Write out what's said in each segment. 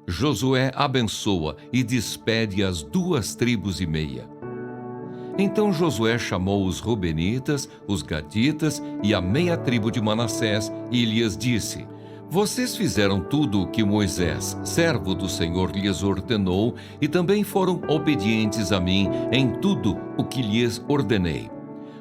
Josué abençoa e despede as 2,5 tribos. Então Josué chamou os Rubenitas, os Gaditas e a meia tribo de Manassés e lhes disse: Vocês fizeram tudo o que Moisés, servo do Senhor, lhes ordenou e também foram obedientes a mim em tudo o que lhes ordenei.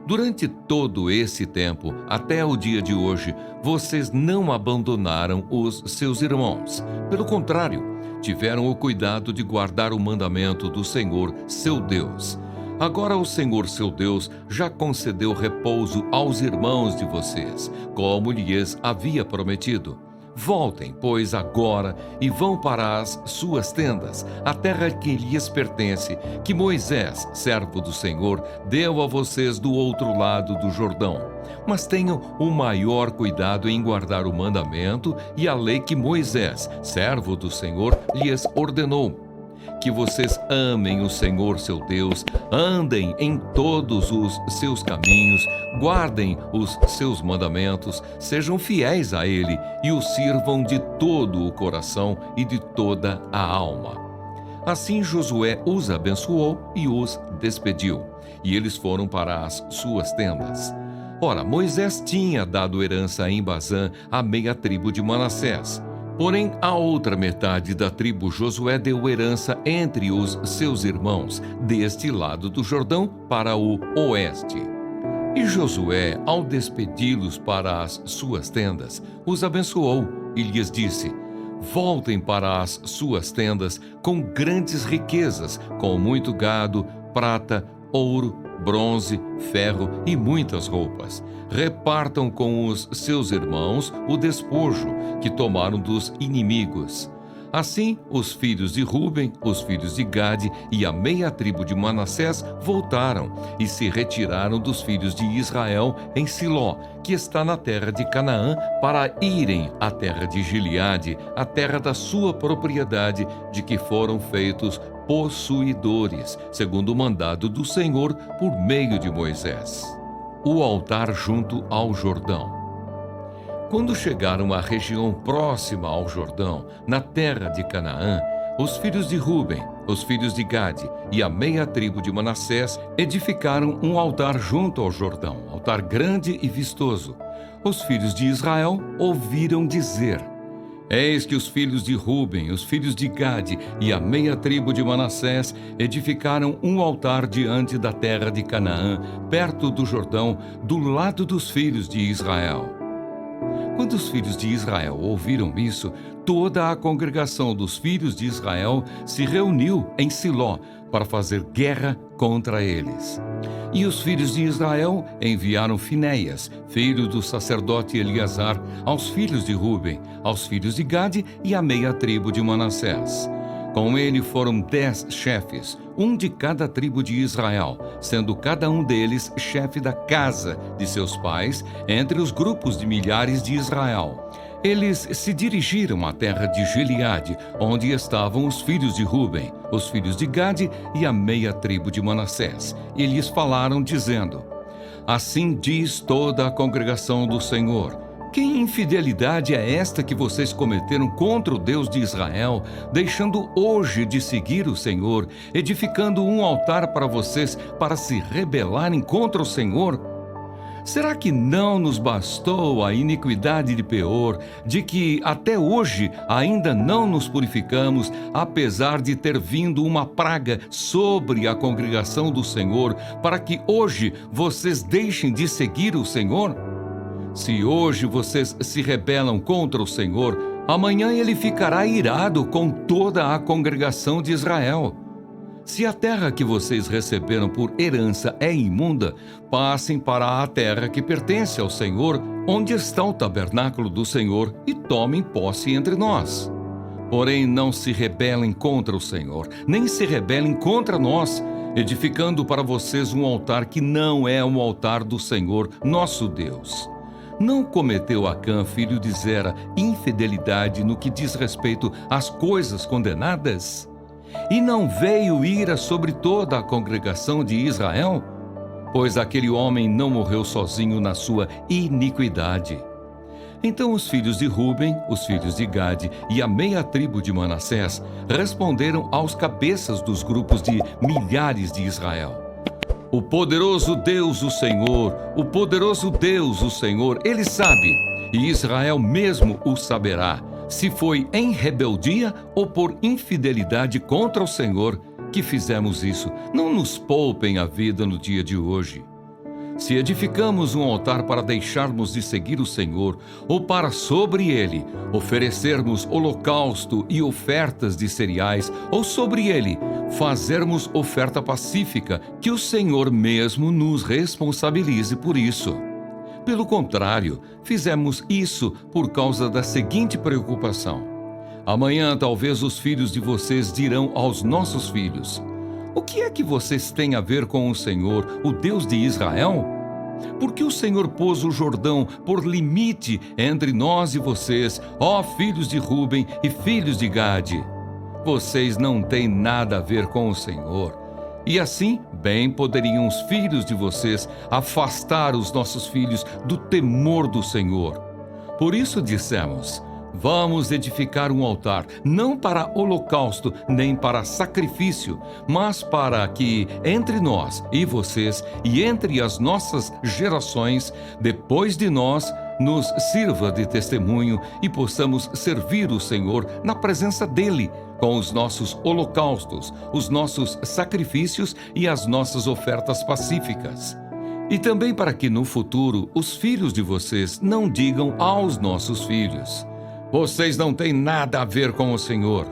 Durante todo esse tempo, até o dia de hoje, vocês não abandonaram os seus irmãos. Pelo contrário, tiveram o cuidado de guardar o mandamento do Senhor, seu Deus. Agora o Senhor, seu Deus, já concedeu repouso aos irmãos de vocês, como lhes havia prometido. Voltem, pois, agora e vão para as suas tendas, a terra que lhes pertence, que Moisés, servo do Senhor, deu a vocês do outro lado do Jordão. Mas tenham o maior cuidado em guardar o mandamento e a lei que Moisés, servo do Senhor, lhes ordenou. Que vocês amem o Senhor, seu Deus, andem em todos os seus caminhos, guardem os seus mandamentos, sejam fiéis a Ele e o sirvam de todo o coração e de toda a alma. Assim Josué os abençoou e os despediu, e eles foram para as suas tendas. Ora, Moisés tinha dado herança em Bazã à meia tribo de Manassés. Porém, a outra metade da tribo Josué deu herança entre os seus irmãos, deste lado do Jordão para o oeste. E Josué, ao despedi-los para as suas tendas, os abençoou e lhes disse: Voltem para as suas tendas com grandes riquezas, com muito gado, prata, ouro, bronze, ferro e muitas roupas. Repartam com os seus irmãos o despojo que tomaram dos inimigos. Assim, os filhos de Ruben, os filhos de Gade e a meia tribo de Manassés voltaram e se retiraram dos filhos de Israel em Siló, que está na terra de Canaã, para irem à terra de Gileade, a terra da sua propriedade, de que foram feitos possuidores, segundo o mandado do Senhor por meio de Moisés. O altar junto ao Jordão. Quando chegaram à região próxima ao Jordão, na terra de Canaã, os filhos de Ruben, os filhos de Gade e a meia tribo de Manassés edificaram um altar junto ao Jordão, altar grande e vistoso. Os filhos de Israel ouviram dizer: Eis que os filhos de Ruben, os filhos de Gade e a meia tribo de Manassés edificaram um altar diante da terra de Canaã, perto do Jordão, do lado dos filhos de Israel. Quando os filhos de Israel ouviram isso, toda a congregação dos filhos de Israel se reuniu em Siló para fazer guerra contra eles. E os filhos de Israel enviaram Finéias, filho do sacerdote Eleazar, aos filhos de Ruben, aos filhos de Gade e à meia tribo de Manassés. Com ele foram 10 chefes, um de cada tribo de Israel, sendo cada um deles chefe da casa de seus pais, entre os grupos de milhares de Israel. Eles se dirigiram à terra de Gileade, onde estavam os filhos de Ruben, os filhos de Gade e a meia tribo de Manassés, e lhes falaram, dizendo: Assim diz toda a congregação do Senhor: Que infidelidade é esta que vocês cometeram contra o Deus de Israel, deixando hoje de seguir o Senhor, edificando um altar para vocês para se rebelarem contra o Senhor? Será que não nos bastou a iniquidade de Peor, de que até hoje ainda não nos purificamos, apesar de ter vindo uma praga sobre a congregação do Senhor, para que hoje vocês deixem de seguir o Senhor? Se hoje vocês se rebelam contra o Senhor, amanhã ele ficará irado com toda a congregação de Israel. Se a terra que vocês receberam por herança é imunda, passem para a terra que pertence ao Senhor, onde está o tabernáculo do Senhor, e tomem posse entre nós. Porém, não se rebelem contra o Senhor, nem se rebelem contra nós, edificando para vocês um altar que não é um altar do Senhor, nosso Deus. Não cometeu Acã, filho de Zera, infidelidade no que diz respeito às coisas condenadas? E não veio ira sobre toda a congregação de Israel? Pois aquele homem não morreu sozinho na sua iniquidade. Então os filhos de Ruben, os filhos de Gade e a meia tribo de Manassés responderam aos cabeças dos grupos de milhares de Israel: O poderoso Deus, o Senhor, o poderoso Deus, o Senhor, Ele sabe, e Israel mesmo o saberá, se foi em rebeldia ou por infidelidade contra o Senhor que fizemos isso. Não nos poupem a vida no dia de hoje. Se edificamos um altar para deixarmos de seguir o Senhor, ou para sobre ele oferecermos holocausto e ofertas de cereais, ou sobre ele fazermos oferta pacífica, que o Senhor mesmo nos responsabilize por isso. Pelo contrário, fizemos isso por causa da seguinte preocupação: amanhã talvez os filhos de vocês dirão aos nossos filhos: O que é que vocês têm a ver com o Senhor, o Deus de Israel? Porque o Senhor pôs o Jordão por limite entre nós e vocês, ó filhos de Ruben e filhos de Gade. Vocês não têm nada a ver com o Senhor. E assim, bem poderiam os filhos de vocês afastar os nossos filhos do temor do Senhor. Por isso dissemos: Vamos edificar um altar, não para holocausto nem para sacrifício, mas para que entre nós e vocês e entre as nossas gerações, depois de nós, nos sirva de testemunho e possamos servir o Senhor na presença dEle, com os nossos holocaustos, os nossos sacrifícios e as nossas ofertas pacíficas. E também para que no futuro os filhos de vocês não digam aos nossos filhos: Vocês não têm nada a ver com o Senhor.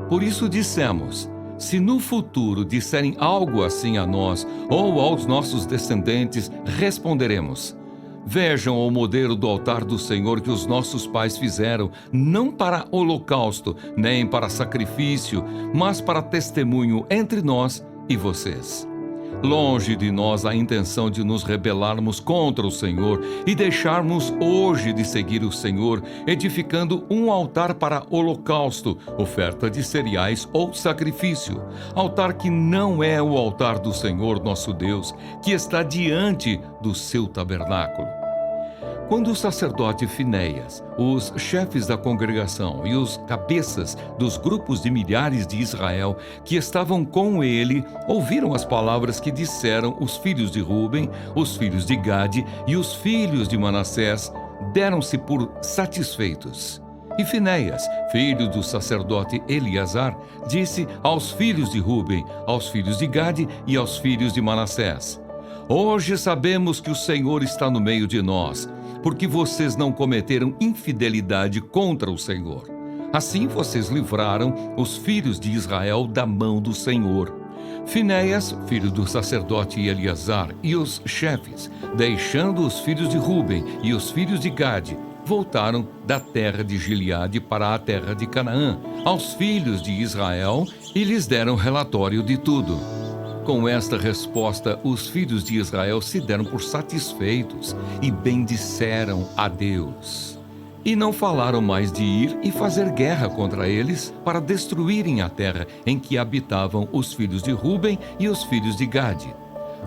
Por isso dissemos: se no futuro disserem algo assim a nós ou aos nossos descendentes, responderemos: Vejam o modelo do altar do Senhor que os nossos pais fizeram, não para holocausto, nem para sacrifício, mas para testemunho entre nós e vocês. Longe de nós a intenção de nos rebelarmos contra o Senhor e deixarmos hoje de seguir o Senhor, edificando um altar para holocausto, oferta de cereais ou sacrifício. Altar que não é o altar do Senhor nosso Deus, que está diante do seu tabernáculo. Quando o sacerdote Finéias, os chefes da congregação e os cabeças dos grupos de milhares de Israel que estavam com ele ouviram as palavras que disseram os filhos de Ruben, os filhos de Gade e os filhos de Manassés, deram-se por satisfeitos. E Finéias, filho do sacerdote Eleazar, disse aos filhos de Ruben, aos filhos de Gade e aos filhos de Manassés: Hoje sabemos que o Senhor está no meio de nós, porque vocês não cometeram infidelidade contra o Senhor. Assim vocês livraram os filhos de Israel da mão do Senhor. Finéias, filho do sacerdote Eleazar, e os chefes, deixando os filhos de Ruben e os filhos de Gade, voltaram da terra de Gileade para a terra de Canaã, aos filhos de Israel, e lhes deram relatório de tudo. Com esta resposta, os filhos de Israel se deram por satisfeitos e bendisseram a Deus. E não falaram mais de ir e fazer guerra contra eles para destruírem a terra em que habitavam os filhos de Ruben e os filhos de Gade.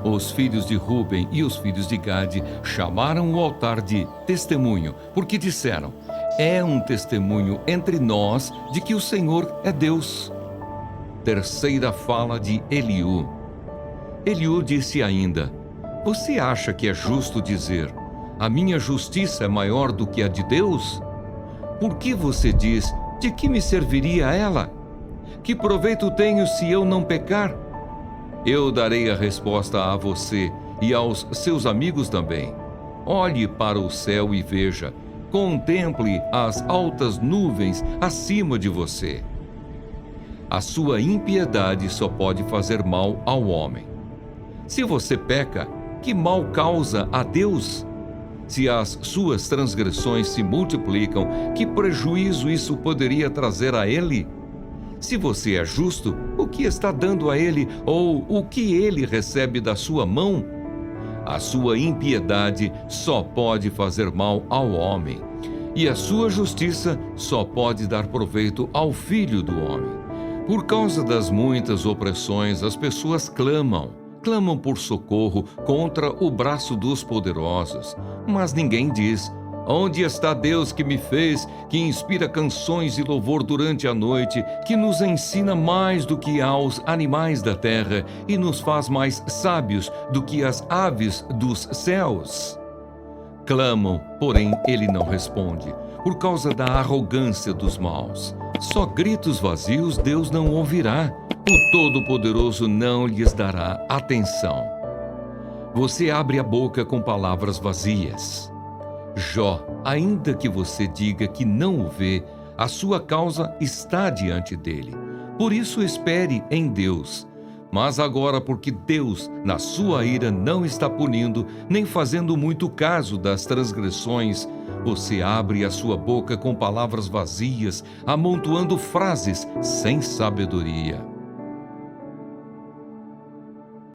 Os filhos de Ruben e os filhos de Gade chamaram o altar de testemunho, porque disseram: É um testemunho entre nós de que o Senhor é Deus. Terceira fala de Eliú. Eliú disse ainda: Você acha que é justo dizer: A minha justiça é maior do que a de Deus? Por que você diz: De que me serviria ela? Que proveito tenho se eu não pecar? Eu darei a resposta a você e aos seus amigos também. Olhe para o céu e veja, contemple as altas nuvens acima de você. A sua impiedade só pode fazer mal ao homem. Se você peca, que mal causa a Deus? Se as suas transgressões se multiplicam, que prejuízo isso poderia trazer a Ele? Se você é justo, o que está dando a Ele, ou o que Ele recebe da sua mão? A sua impiedade só pode fazer mal ao homem, e a sua justiça só pode dar proveito ao Filho do homem. Por causa das muitas opressões, as pessoas clamam por socorro contra o braço dos poderosos, mas ninguém diz: Onde está Deus que me fez, que inspira canções e louvor durante a noite, que nos ensina mais do que aos animais da terra e nos faz mais sábios do que as aves dos céus? Clamam, porém ele não responde, por causa da arrogância dos maus. Só gritos vazios Deus não ouvirá. O Todo-Poderoso não lhes dará atenção. Você abre a boca com palavras vazias. Jó, ainda que você diga que não o vê, a sua causa está diante dele. Por isso espere em Deus. Mas agora, porque Deus, na sua ira, não está punindo, nem fazendo muito caso das transgressões, você abre a sua boca com palavras vazias, amontoando frases sem sabedoria.